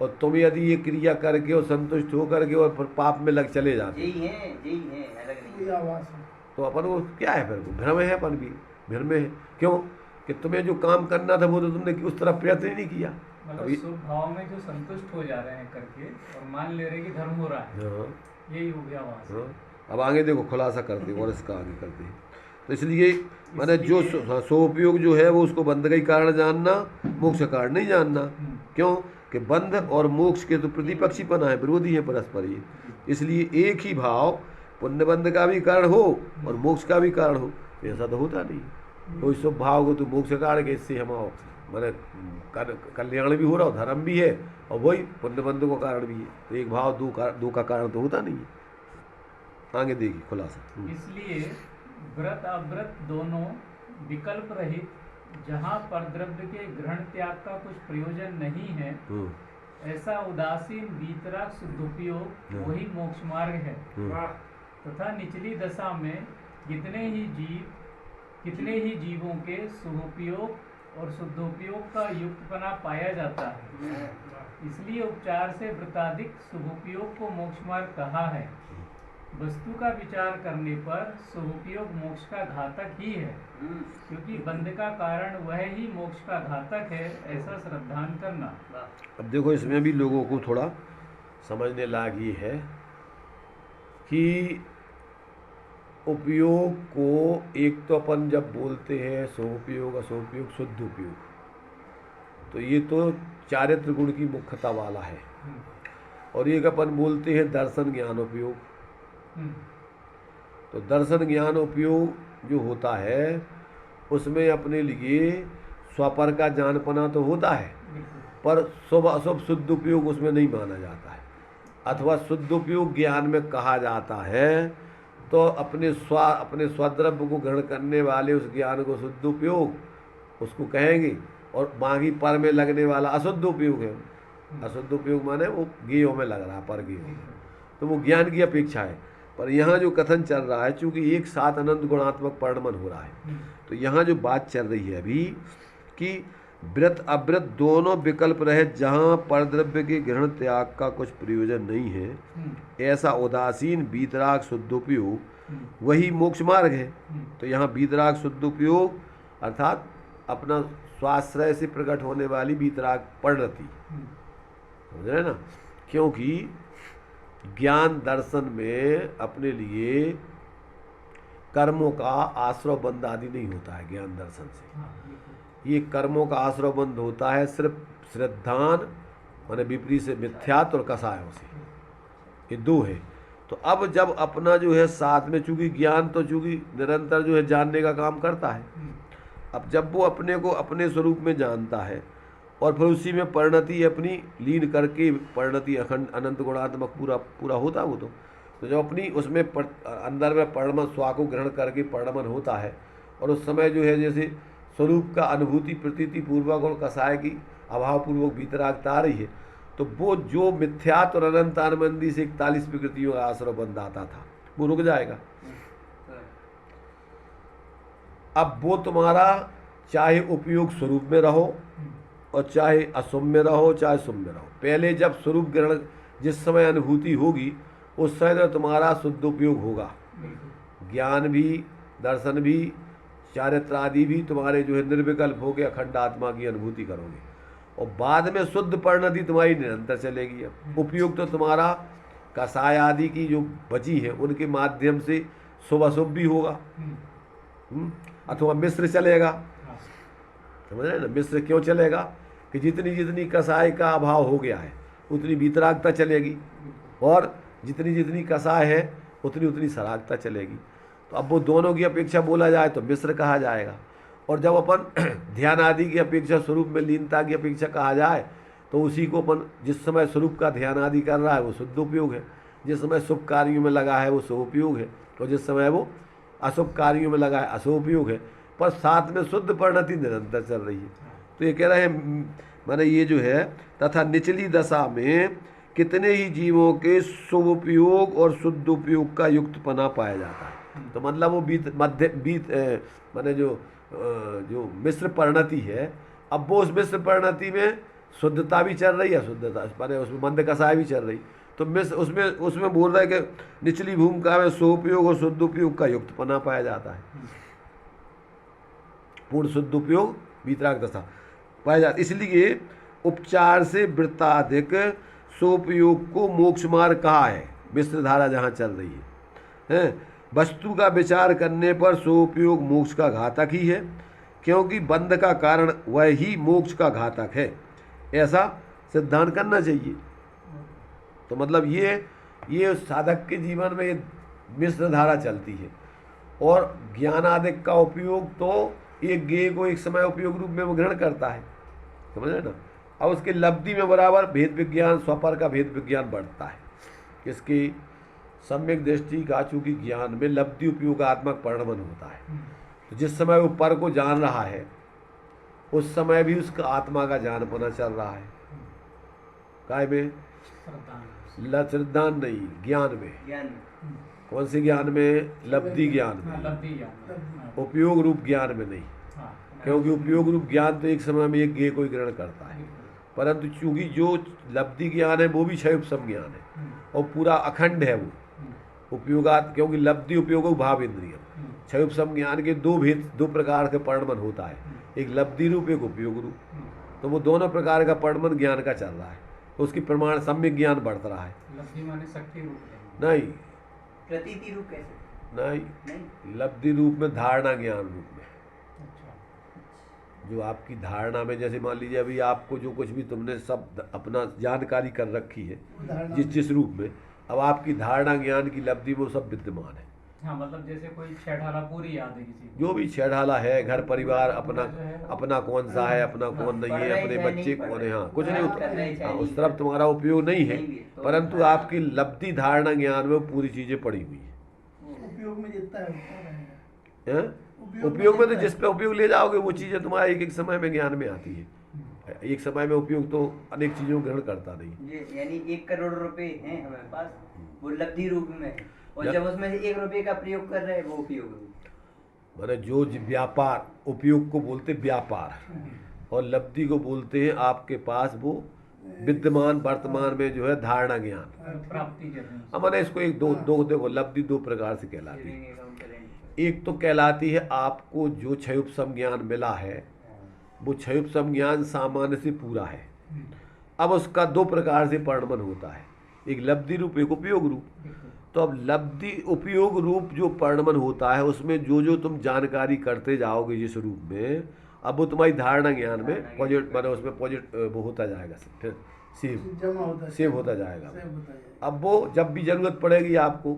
और तुम यदि ये क्रिया करके और संतुष्ट हो करके और फिर पाप में लग चले जाते यही है अलग नहीं। ये आभास है। तो अपन वो क्या है, फिर भ्रम है, अपन भी भ्रम में है। क्यों कि तुम्हें जो काम करना था वो तो तुमने उस तरह प्रयत्न ही नहीं किया। मतलब अभी शुभ भाव में जो संतुष्ट हो जा रहे हैं करके और मान ले रहे हैं कि धर्म हो रहा है, हाँ, यही हो गया वहाँ से। हाँ। अब आगे देखो खुलासा करते हैं और इसका आगे करते हैं। तो इसलिए मैंने जो सोपयोग जो है वो उसको बंध का ही कारण जानना, मोक्ष का कारण नहीं जानना। क्यों कि बंध और मोक्ष के तो प्रतिपक्षीपना है, विरोधी है परस्पर ही। इसलिए एक ही भाव पुण्य बंध का भी कारण हो और मोक्ष का भी कारण हो, ऐसा तो होता नहीं। कोई शुभ भाव को तो मोक्ष का कारण के, इससे हम मैंने कल्याण भी हो रहा हो, धर्म भी है और वही पुण्य बंध का कारण भी है। तो एक भाव दो का कारण तो होता नहीं है। आगे देखिए खुलासा। इसलिए व्रत अव्रत दोनों विकल्प रहित, जहाँ पर द्रव्य के ग्रहण त्याग का कुछ प्रयोजन नहीं है, ऐसा उदासीन वीतराग शुद्धोपयोग वही मोक्ष मार्ग है। तथा निचली दशा में कितने ही जीवों के शुभोपयोग और शुद्धोपयोग का युक्तपना पाया जाता है। इसलिए उपचार से व्रताधिक शुभोपयोग को मोक्ष मार्ग कहा है। वस्तु का विचार करने पर शुभोपयोग मोक्ष का घातक ही है, क्योंकि बंध का कारण वह ही मोक्ष का घातक है, ऐसा श्रद्धान करना। अब देखो इसमें भी लोगों को थोड़ा समझने लायक ये है कि उपयोग को एक तो अपन जब बोलते हैं सोपयोग असोपयोग शुद्ध उपयोग, तो ये तो चारित्र गुण की मुख्यता वाला है। और एक अपन बोलते हैं दर्शन ज्ञान उपयोग। तो दर्शन ज्ञान उपयोग जो होता है उसमें अपने लिए स्वपर का जानपना तो होता है, पर शुभ अशुभ शुद्ध उपयोग उसमें नहीं माना जाता है। अथवा शुद्ध उपयोग ज्ञान में कहा जाता है तो अपने स्वद्रव्य को ग्रहण करने वाले उस ज्ञान को शुद्ध उपयोग उसको कहेंगे, और बाकी पर में लगने वाला अशुद्ध उपयोग है। अशुद्ध उपयोग माने वो गेयों में लग रहा है, पर गेयों, तो वो ज्ञान की अपेक्षा है। पर यहाँ जो कथन चल रहा है, चूंकि एक साथ अनंत गुणात्मक परिणमन हो रहा है, तो यहाँ जो बात चल रही है अभी कि व्रत अव्रत दोनों विकल्प रहे, जहाँ परद्रव्य के ग्रहण त्याग का कुछ प्रयोजन नहीं है, ऐसा उदासीन वीतराग शुद्धोपयोग वही मोक्ष मार्ग है। तो यहाँ वीतराग शुद्धोपयोग अर्थात अपना स्वाश्रय से प्रकट होने वाली वीतराग परिणति, समझ रहे ना? क्योंकि ज्ञान दर्शन में अपने लिए कर्मों का आश्रय बंध आदि नहीं होता है। ज्ञान दर्शन से ये कर्मों का आश्रय बंध होता है सिर्फ श्रद्धान माने विपरीत से मिथ्यात्व और कसायों से, ये दो है। तो अब जब अपना जो है साथ में, चूंकि ज्ञान तो चूंकि निरंतर जो है जानने का काम करता है, अब जब वो अपने को अपने स्वरूप में जानता है और फिर उसी में परिणति अपनी लीन करके परिणति अखंड अनंत गुणात्मक पूरा होता है वो तो जब अपनी उसमें अंदर में परिणमन स्वा को ग्रहण करके परिणमन होता है, और उस समय जो है जैसे स्वरूप का अनुभूति प्रतीति पूर्वक और कसाय की अभाव पूर्वक वीतरागता आ रही है, तो वो जो मिथ्यात्व और अनंत आनंदी से 41 विकृतियों का आश्रय बंध आता था वो रुक जाएगा। अब वो तुम्हारा चाहे उपयोग स्वरूप में रहो और चाहे अशुभ में रहो चाहे शुभ में रहो, पहले जब स्वरूप ग्रहण जिस समय अनुभूति होगी उस समय तो तुम्हारा शुद्ध उपयोग होगा। ज्ञान भी दर्शन भी चारित्र आदि भी तुम्हारे जो है निर्विकल्प होकर अखंड आत्मा की अनुभूति करोगे, और बाद में शुद्ध परिणति तुम्हारी निरंतर चलेगी। अब उपयोग तो तुम्हारा कसाय आदि की जो बची है उनके माध्यम से शुभ अशुभ भी होगा, अथवा मिश्र चलेगा। समझ रहे ना? मिश्र क्यों चलेगा कि जितनी जितनी कसाय का अभाव हो गया है उतनी वीतरागता चलेगी, और जितनी जितनी कसाय है उतनी उतनी सरागता चलेगी। तो अब वो दोनों की अपेक्षा बोला जाए तो मिश्र कहा जाएगा, और जब अपन ध्यान आदि की अपेक्षा स्वरूप में लीनता की अपेक्षा कहा जाए तो उसी को अपन जिस समय स्वरूप का ध्यान आदि कर रहा है वो शुद्ध उपयोग है, जिस समय शुभ कार्यों में लगा है वो शुभ उपयोग है, और जिस समय वो अशुभ कार्यों में लगा है अशुभ उपयोग है, पर साथ में शुद्ध परिणति निरंतर चल रही है। तो ये कह रहे हैं माने ये जो है तथा निचली दशा में कितने ही जीवों के शुभ उपयोग और शुद्ध उपयोग का युक्तपना पाया जाता है। तो मतलब वो माने जो मिश्र परिणति है, अब वो उस मिश्र परिणति में शुद्धता भी चल रही है, शुद्धता माने उसमें मंद कसाय भी चल रही, तो मिश्र उसमें बोल रहा है कि निचली भूमिका में स्वोपयोग और शुद्ध उपयोग का युक्तपना पाया जाता है, पूर्ण शुद्ध उपयोग वीतराग दशा पाया जाता। इसलिए उपचार से वृत्ताधिक स्वोपयोग को मोक्ष मार्ग कहा है, मिश्र धारा जहाँ चल रही है। वस्तु का विचार करने पर स्वोपयोग मोक्ष का घातक ही है, क्योंकि बंध का कारण वह ही मोक्ष का घातक है, ऐसा सिद्धांत करना चाहिए। तो मतलब ये साधक के जीवन में ये मिश्र धारा चलती है, और ज्ञानादिक का उपयोग तो एक ज्ञेय को एक समय उपयोग रूप में वो ग्रहण करता है, समझ रहे ना। अब उसके लब्धि में बराबर भेद विज्ञान स्वपर का भेद विज्ञान बढ़ता है, किसकी सम्यक दृष्टि का, चूंकि ज्ञान में लब्धि उपयोगात्मक परिणमन होता है। तो जिस समय वो पर को जान रहा है उस समय भी उसका आत्मा का जानपना चल रहा है, काय में श्रद्धान नहीं, ज्ञान में। ज्ञान कौन से ज्ञान में? लब्धि ज्ञान में, उपयोग रूप ज्ञान में नहीं, क्योंकि उपयोग रूप ज्ञान तो एक समय में एक ज्ञेय को ही ग्रहण करता है, परंतु चूंकि जो लब्धि ज्ञान है वो भी क्षयोपम ज्ञान है और पूरा अखंड है वो उपयोगात, क्योंकि लब्धि उपयोग भाव इंद्रिय क्षयोपम ज्ञान के दो प्रकार के परिणमन होता है, एक लब्धि रूप एक उपयोग रूप। तो वो दोनों प्रकार का परिणमन ज्ञान का चल रहा है, तो उसकी प्रमाण सम्यक ज्ञान बढ़ रहा है। लब्धि माने शक्ति रूप नहीं, प्रतीति रूप कैसे? नहीं, लब्धि रूप में धारणा ज्ञान रूप में, अच्छा। जो आपकी धारणा में, जैसे मान लीजिए अभी आपको जो कुछ भी तुमने सब अपना जानकारी कर रखी है जिस रूप में, अब आपकी धारणा ज्ञान की लब्धि वो सब विद्यमान है। हाँ, मतलब जैसे कोई छह ढाला पूरी याद है किसी को, जो भी छह ढाला है, घर परिवार अपना कौन सा है, अपना कौन नहीं है, अपने बच्चे कौन है, हाँ कुछ नहीं होता, हाँ उस तरफ तुम्हारा उपयोग नहीं है, परंतु आपकी लब्धि धारणा ज्ञान में पूरी चीजें पड़ी हुई है। उपयोग में जितना है उतना रहेगा। उपयोग में तो जिस पे उपयोग ले जाओगे वो चीजें तुम्हारे एक एक समय में ज्ञान में आती है, एक समय में उपयोग तो अनेक चीजों को ग्रहण करता नहीं। यानी 1 करोड़ रुपए हैं हमारे पास, वो लब्धि रूप में है, और जब उसमें से 1 रुपये का प्रयोग कर रहे हैं वो उपयोग रूप। माने जो व्यापार, उपयोग को बोलते व्यापार और लब्धि को बोलते हैं आपके पास वो विद्यमान वर्तमान में जो है धारणा ज्ञान प्राप्ति कहते हैं। हमारे इसको एक दो देखो, लब्धि दो प्रकार से कहलाती है। एक तो कहलाती है आपको जो क्षयोपम ज्ञान मिला है वो क्षयोपम ज्ञान सामान्य से पूरा है, अब उसका दो प्रकार से परिणमन होता है, एक लब्धि रूप एक उपयोग रूप। तो अब लब्धि उपयोग रूप जो परिणमन होता है उसमें जो तुम जानकारी करते जाओगे जिस रूप में, अब वो तुम्हारी धारणा ज्ञान में पॉजिटिव माने उसमें पॉजिटिव वो होता जाएगा, फिर सेव होता जाएगा। अब वो जब भी जरूरत पड़ेगी आपको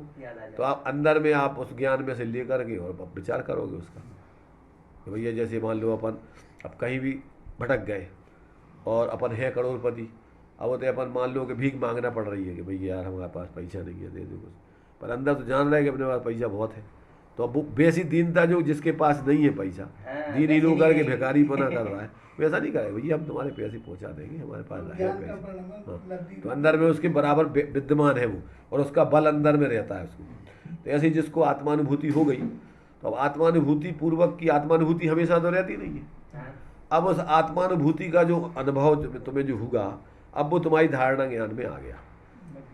तो आप अंदर में आप उस ज्ञान में से लेकर के और विचार करोगे उसका कि भैया जैसे मान लो अपन अब कहीं भी भटक गए और अपन है करोड़पति, अब वो तो अपन मान लो कि भीख मांगना पड़ रही है कि भैया यार हमारे पास पैसा नहीं है, दे दो कुछ, पर अंदर तो जान रहा है कि अपने पास पैसा बहुत है। तो अब वो बेसी दीनता जो जिसके पास नहीं है पैसा, दीन ही लोग करके भिखारी पना कर रहा है, वैसा नहीं करेगा भैया हम तुम्हारे पैसे पहुंचा देंगे, हमारे पास है पैसा। हाँ, तो अंदर में उसके बराबर विद्यमान है वो और उसका बल अंदर में रहता है उसको। तो ऐसे जिसको आत्मानुभूति हो गई, तो अब आत्मानुभूति पूर्वक की आत्मानुभूति हमेशा तो रहती नहीं है। अब उस आत्मानुभूति का जो अनुभव तुम्हें जो होगा, अब वो तुम्हारी धारणा ज्ञान में आ गया,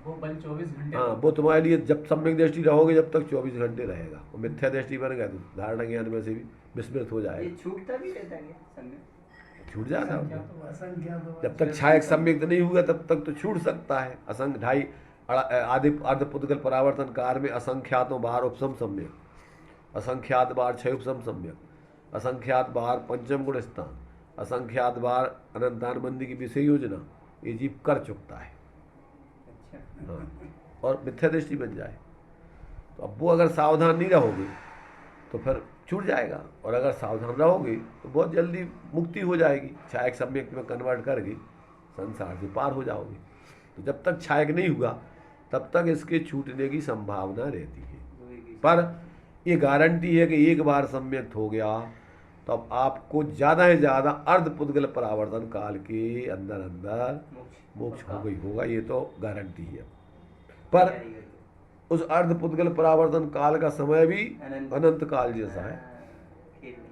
वो बल 24 घंटे। हाँ वो तुम्हारे लिए जब सम्यक दृष्टि रहोगे जब तक 24 घंटे रहेगा, और मिथ्या दृष्टि बन गया तो धारणा ज्ञान में से भी विस्मृत हो जाएगा। ये छूटता भी रहता है समय, छूट जाता है असंख्यात जब तक छायक सम्यक नहीं हुआ तब तक तो छूट सकता है। असंख्य ढाई आदि अर्धपुद्गल परावर्तन कार में असंख्यातों बाहर उपसम सम्यक, असंख्यात बार क्षय उपसम सम्यक, असंख्यात बाहर पंचम गुण स्थान, असंख्यात बार अनंतानबंदी की विषय योजना ये जीव कर चुकता है। अच्छा। हाँ, और मिथ्या दृष्टि बन जाए तो अब वो अगर सावधान नहीं रहोगे तो फिर छूट जाएगा, और अगर सावधान रहोगे तो बहुत जल्दी मुक्ति हो जाएगी, छायक सम्यक में कन्वर्ट करके संसार से पार हो जाओगे। तो जब तक छायक नहीं हुआ तब तक इसके छूटने की संभावना रहती है। पर ये गारंटी है कि एक बार सम्यक्त हो गया तो अब आपको ज़्यादा से ज़्यादा अर्धपुद्गल परावर्तन काल के अंदर अंदर मोक्ष हो गई होगा, ये तो गारंटी है। पर उस अर्धपुद्गल परावर्तन काल का समय भी अनंत काल जैसा है।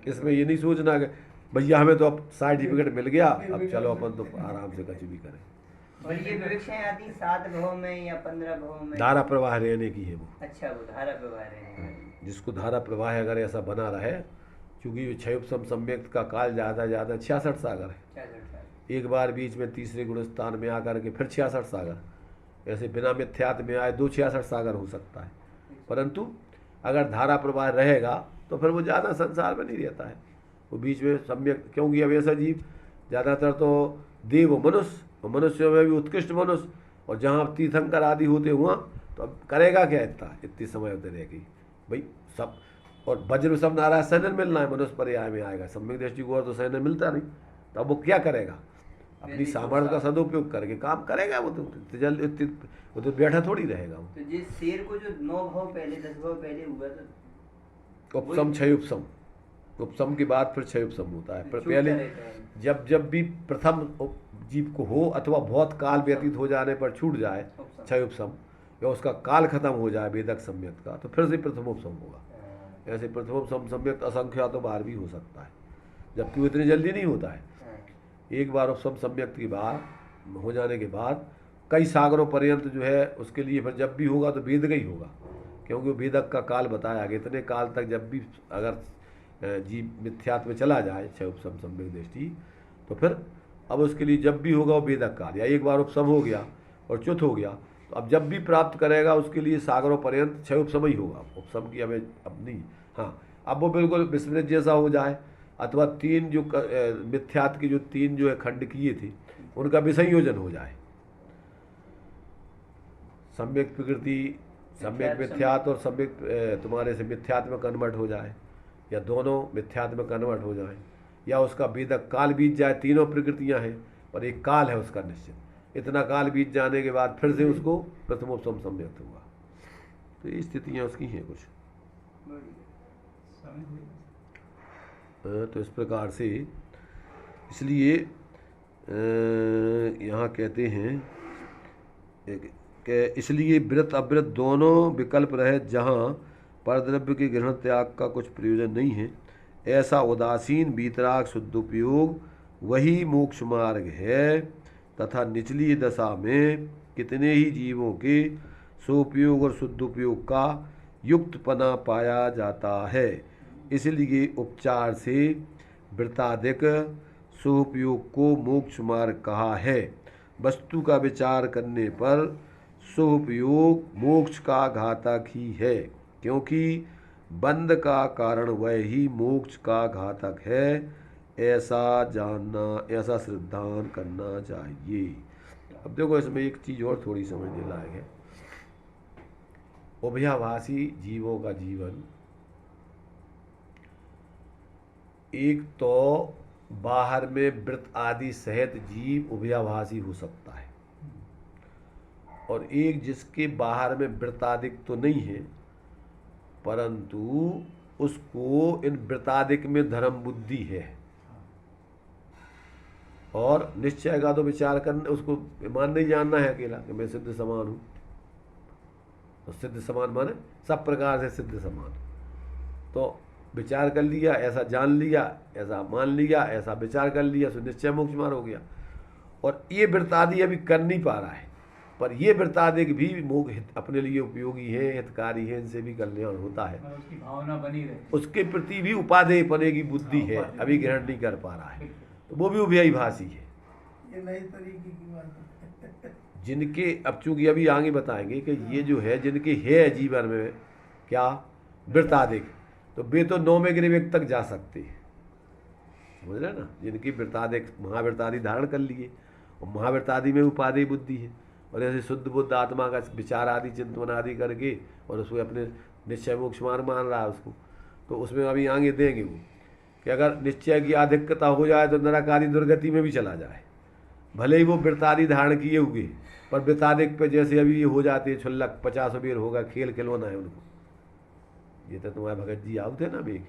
इसमें ये नहीं सोचना कि भैया हमें तो अब सर्टिफिकेट मिल गया, अब चलो अपन तो आराम से कुछ भी करें। और ये विवक्षाएं आती 7 भाव में या 15 भाव में? धारा प्रवाह रहने की है वो। अच्छा, वो धारा प्रवाह रहने की। जिसको धारा प्रवाह अगर ऐसा बना रहे, क्योंकि क्षयोपम सम्यक्त का काल ज़्यादा 66 सागर है। 66 साल। एक बार बीच में तीसरे गुण स्थान में आकर के फिर 66 सागर, ऐसे बिना मिथ्यात में आए 266 सागर हो सकता है। परंतु अगर धारा प्रवाह रहेगा तो फिर वो ज़्यादा संसार में नहीं रहता है, वो बीच में सम्यक, क्योंकि अब ऐसा जीव ज़्यादातर तो देव मनुष्य, और मनुष्यों में भी उत्कृष्ट मनुष्य, और जहाँ तीर्थंकर आदि होते हुआ तो अब करेगा क्या इतनी समय होते रहेगी भाई सब। और वज्र सब नारायण सैनन मिलना है, मनुष्य पर्याय में आएगा, सम्यक दृष्टि को और तो सैनन मिलता नहीं, तो अब वो क्या करेगा? अपनी सामर्थ्य का सदुपयोग करके काम करेगा। वो तो जल्द वो तो बैठा थोड़ी रहेगा वो। तो जिस शेर को जो 9 भाव पहले 10 भाव पहले हुआ तो उपसम क्षय उपसम, उपसम के बाद फिर क्षय उपसम होता है। पर पहले जब भी प्रथम जीव को हो अथवा बहुत काल व्यतीत हो जाने पर छूट जाए क्षय उपसम, या उसका काल खत्म हो जाए वेदक सम्यक्त का, तो फिर से प्रथमोपसम होगा। ऐसे प्रथमोपसम सम्यक्त असंख्यातों बार भी हो सकता है, जबकि वो इतनी जल्दी नहीं होता है। एक बार उपसम सम्यक्त की बार हो जाने के बाद कई सागरों पर्यंत जो है उसके लिए फिर जब भी होगा तो वेद ही होगा, क्योंकि वो वेदक का काल बताया गया। इतने काल तक जब भी अगर जीव मिथ्यात्व में चला जाए क्षय उपसम सम्यक दृष्टि, तो फिर अब उसके लिए जब भी होगा वो वेदक काल, या एक बार उपसम हो गया और च्युत हो गया तो अब जब भी प्राप्त करेगा उसके लिए सागरों पर्यंत क्षय उपसम ही होगा। उपसम की हमें अब नहीं, हाँ अब वो बिल्कुल विस्मृत जैसा हो जाए, अथवा 3 जो मिथ्यात की जो 3 जो है खंड किए थे उनका विसंयोजन हो जाए, सम्यक प्रकृति सम्यक मिथ्यात और सम्यक तुम्हारे से मिथ्यात में कन्वर्ट हो जाए, या दोनों मिथ्यात में कन्वर्ट हो जाए, या उसका वेदक काल बीत जाए। तीनों प्रकृतियां हैं पर एक काल है उसका निश्चित, इतना काल बीत जाने के बाद फिर से उसको प्रथमोपसम सम्यक्त हुआ। तो ये स्थितियाँ उसकी हैं कुछ। तो इस प्रकार से इसलिए यहाँ कहते हैं कि इसलिए व्रत अव्रत दोनों विकल्प रहे, जहाँ परद्रव्य के ग्रहण त्याग का कुछ प्रयोजन नहीं है, ऐसा उदासीन वीतराग शुद्धोपयोग वही मोक्ष मार्ग है। तथा निचली दशा में कितने ही जीवों के सोपयोग और शुद्धोपयोग का युक्तपना पाया जाता है। इसलिए उपचार से वृत्ताधिक सोपयोग को मोक्ष मार्ग कहा है। वस्तु का विचार करने पर सोपयोग मोक्ष का घातक ही है, क्योंकि बंध का कारण वह ही मोक्ष का घातक है। ऐसा जानना, ऐसा श्रद्धान करना चाहिए। अब देखो इसमें एक चीज़ और थोड़ी समझने लायक है। उभयाभासी जीवों का जीवन, एक तो बाहर में वृत्त आदि सहित जीव उभयाभासी हो सकता है, और एक जिसके बाहर में वृत्तादिक तो नहीं है परंतु उसको इन वृत्तादिक में धर्म बुद्धि है, और निश्चय का तो विचार करना, उसको मान नहीं जानना है अकेला कि मैं सिद्ध समान हूँ। तो सिद्ध समान माने सब प्रकार से सिद्ध समान, तो विचार कर लिया, ऐसा जान लिया, ऐसा मान लिया, ऐसा विचार कर लिया, तो निश्चय मोक्ष मार्ग हो गया। और ये वृत्तादि अभी कर नहीं पा रहा है, पर ये वृत्तादिक भी अपने लिए उपयोगी है, हितकारी है, इनसे भी कल्याण होता है, उसकी भावना बनी रहे, उसके प्रति भी उपादेय पने की बुद्धि है, अभी ग्रहण नहीं कर पा रहा है, तो वो भी उभयाभासी है। ये नई तरीके की बात है। जिनके अब चूंकि अभी आगे बताएंगे कि ये जो है जिनके है जीवन में क्या वृत्तादिक, तो वे तो 9वें ग्रीवेक तक जा सकते हैं, समझ रहे ना, जिनकी वृत्तादि महावृत्तादि धारण कर लिए, और महावृत्तादि में उपादेय बुद्धि है, और ऐसे शुद्ध बुद्ध आत्मा का विचार आदि चिंतन आदि करके और उसको अपने निश्चय मोक्ष मार्ग मान रहा है उसको, तो उसमें अभी आगे देंगे वो कि अगर निश्चय की अधिकता हो जाए तो नरक आदि दुर्गति में भी चला जाए, भले ही वो वृत्तादि धारण किए हुए, पर वृत्तादिक पे जैसे अभी ये हो जाते हैं छुल्लक, 50 बेर होगा, खेल खिलौना है उनको। ये तो तुम्हारे भगत जी आउ थे ना बेग,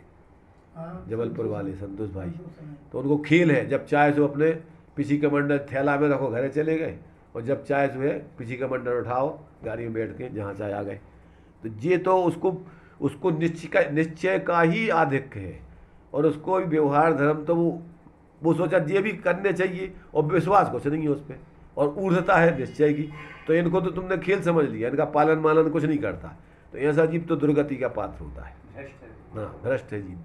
हाँ, जबलपुर वाले संतोष भाई, संतोष भाई। तो उनको खेल है, जब चाहे सो अपने पीछी कमंडल थैला में रखो घरे चले गए, और जब चाहे सो है पीछी कमंडल उठाओ गाड़ी में बैठ के जहाँ चाहे आ गए। तो ये तो उसको निश्चय का ही आधिक्य है, और उसको भी व्यवहार धर्म तो वो सोचा ये भी करने चाहिए, और विश्वास कुछ नहीं है उस पर, और ऊर्धता है निश्चय की। तो इनको तो तुमने खेल समझ लिया, इनका पालन मालन कुछ नहीं करता, तो ऐसा जीव तो दुर्गति का पात्र होता है। भ्रष्ट है। हाँ, भ्रष्ट है जीव।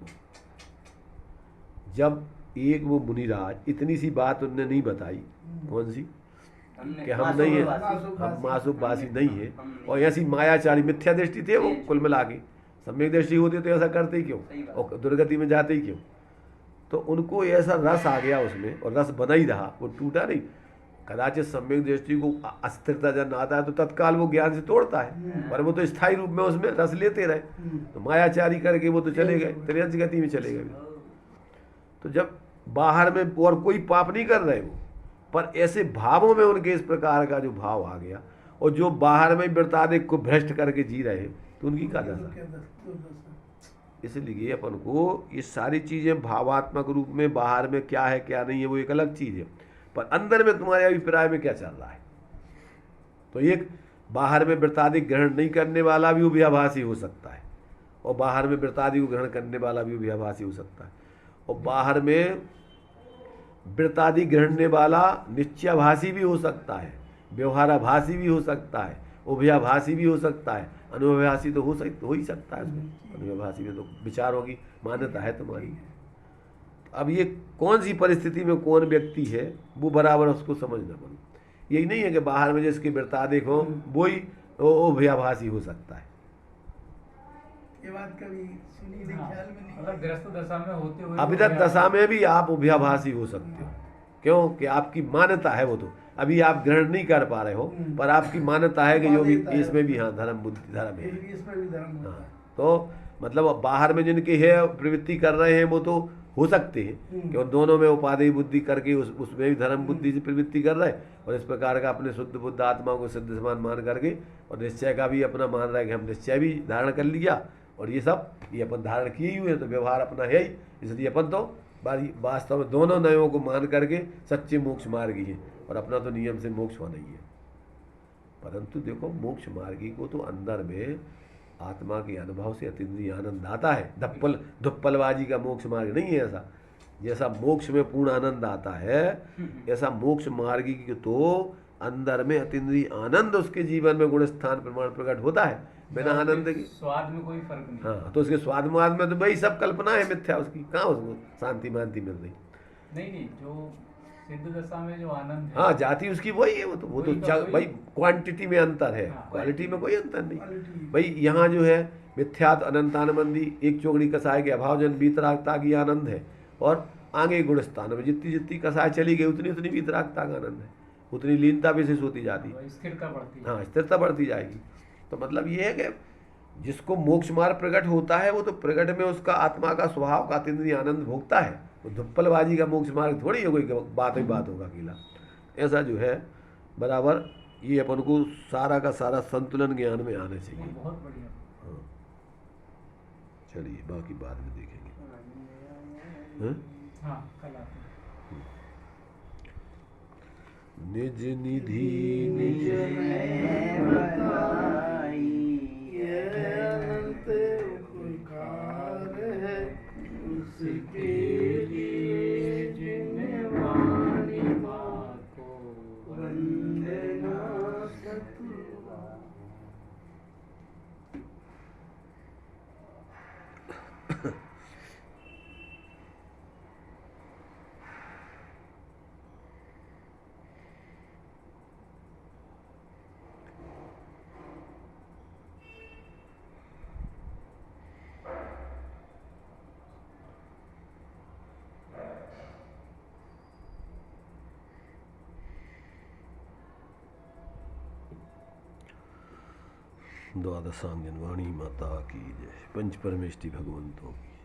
जब एक वो मुनिराज इतनी सी बात उनने नहीं बताई, कौन सी, कि हम नहीं है, हम मासूबासी नहीं है, और ऐसी मायाचारी मिथ्या दृष्टि थे वो, कुल मिला के सम्यक दृष्टि होती तो ऐसा करते ही क्यों, और दुर्गति में जाते ही क्यों। तो उनको ऐसा रस आ गया उसमें, और रस बना ही रहा, वो टूटा नहीं। कदाचित सम्यक दृष्टि को अस्थिरता जब आता है तो तत्काल वो ज्ञान से तोड़ता है, पर वो तो स्थायी रूप में उसमें रस लेते रहे, तो मायाचारी करके वो तो चले गए, त्रियंश गति में चले गए। तो जब बाहर में और कोई पाप नहीं कर रहे वो, पर ऐसे भावों में उनके इस प्रकार का जो भाव आ गया, और जो बाहर में वृत्तादिक को भ्रष्ट करके जी रहे हैं, तो उनकी क्या दशा। इसलिए अपन को ये सारी चीज़ें भावात्मक रूप में बाहर में क्या है क्या नहीं है वो एक अलग चीज़ है, पर अंदर में तुम्हारे अभिप्राय में क्या चल रहा है। तो एक बाहर में वृत्तादिक ग्रहण नहीं करने वाला भी उभयाभासी हो सकता है, और बाहर में वृत्तादि को ग्रहण करने वाला भी उभयाभासी हो सकता है, और बाहर में वृत्तादि ग्रहणने वाला निश्चयाभासी भी हो सकता है, व्यवहाराभासी भी हो सकता है, उभयाभासी भी हो सकता है, अनुभवभासी तो हो ही सकता है उसमें। अनुभवभासी में तो विचारों की मान्यता है तुम्हारी। अब ये कौन सी परिस्थिति में कौन व्यक्ति है वो बराबर उसको समझना पड़े। यही नहीं है कि बाहर में जिसकी वृत्तादिक हो वही उभयाभासी हो सकता है। ये बात कभी सुनी नहीं, हाँ, ख्याल में नहीं। अगर गृहस्थ दशा में होते हुए अभिदत दशा में भी आप उभयाभासी हो सकते हो, क्यों कि आपकी मान्यता है, वो तो अभी आप ग्रहण नहीं कर पा रहे हो, पर आपकी मान्यता है कि जो भी इसमें भी हाँ धर्म बुद्धि धर्म है। इसमें भी धर्म होता हाँ, है। तो मतलब बाहर में जिनके है प्रवृत्ति कर रहे हैं वो तो हो सकते हैं कि दोनों में उपादेय बुद्धि करके उसमें भी धर्म बुद्धि से प्रवृत्ति कर रहे हैं, और इस प्रकार का अपने शुद्ध बुद्ध आत्मा को सिद्ध समान मान करके, और निश्चय का भी अपना मान रहा है कि हम निश्चय भी धारण कर लिया, और ये सब ये अपन धारण किए ही हुए हैं, तो व्यवहार अपना है ही, इसलिए अपन तो वास्तव में दोनों नयों को मान करके सच्चे मोक्ष मार्गी है, और अपना तो नियम से मोक्ष होना ही है। परंतु देखो मोक्ष मार्गी को तो अंदर में आत्मा के अनुभव से अतिद्रिय आनंद आता है, धुप्पलबाजी का मोक्ष मार्ग नहीं है ऐसा। जैसा मोक्ष में पूर्ण आनंद आता है, ऐसा मोक्ष मार्गी की तो अंदर में अतिद्रिय आनंद उसके जीवन में गुण स्थान प्रमाण प्रकट होता है, बिना आनंद के स्वाद में कोई फर्क नहीं। हाँ, तो उसके स्वाद में तो भाई सब कल्पना है मिथ्या, उसकी कहाँ उसको शांति मानती मिल रही। नहीं जो सिद्ध दशा में जो आनंद है, हाँ, जाति उसकी वही है, वो तो भाई क्वांटिटी में अंतर है, हाँ, क्वालिटी में कोई अंतर नहीं। क्वालिटी। भाई यहाँ जो है मिथ्यात अनंतानंदी एक चौकड़ी कसाय के अभावजन वीतरागता की आनंद है, और आगे गुण स्थान में जितनी जितनी कसाय चली गई उतनी उतनी वीतरागता का आनंद है, उतनी लीनता विशेष होती जाती है। स्थिरता बढ़ती है। हाँ, स्थिरता बढ़ती जाएगी। तो मतलब ये है कि जिसको मोक्ष मार्ग प्रकट होता है वो तो प्रकट में उसका आत्मा का स्वभाव का अतिद्रिय आनंद भोगता है, वो धुप्पलबाजी का मोक्ष मार्ग थोड़ी है, कोई बात ही बात होगा अकेला। ऐसा जो है बराबर ये अपन को सारा का सारा संतुलन ज्ञान में आना चाहिए। बहुत बढ़िया। हाँ, चलिए बाकी बाद में देखेंगे। हाँ? हाँ, कल आते हैं। निज निधि निज अनंत उपकार है उसके लिए जिनवानी माँ को वंदना सतुआ। द्वादशांगन वाणी माता की जय, पंच परमेष्टि भगवंतों की।